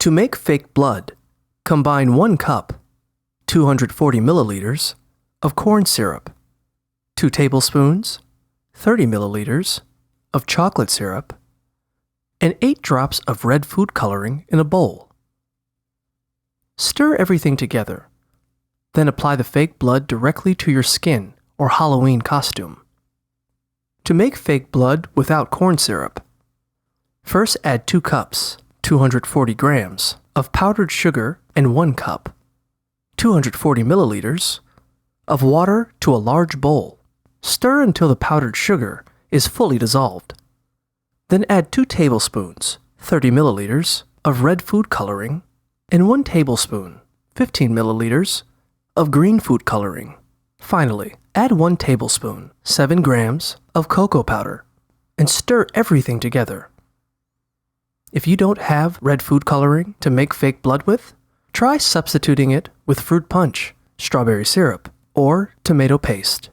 To make fake blood, combine 1 cup, 240 milliliters, of corn syrup, 2 tablespoons, 30 milliliters, of chocolate syrup, and 8 drops of red food coloring in a bowl. Stir everything together. Then apply the fake blood directly to your skin or Halloween costume. To make fake blood without corn syrup, first add 2 cups, 240 grams, of powdered sugar and 1 cup, 240 milliliters, of water to a large bowl. Stir until the powdered sugar is fully dissolved. Then add 2 tablespoons, 30 milliliters, of red food coloring and 1 tablespoon, 15 milliliters, of green food coloring. Finally, add 1 tablespoon, 7 grams, of cocoa powder and stir everything together. If you don't have red food coloring to make fake blood with, try substituting it with fruit punch, strawberry syrup, or tomato paste.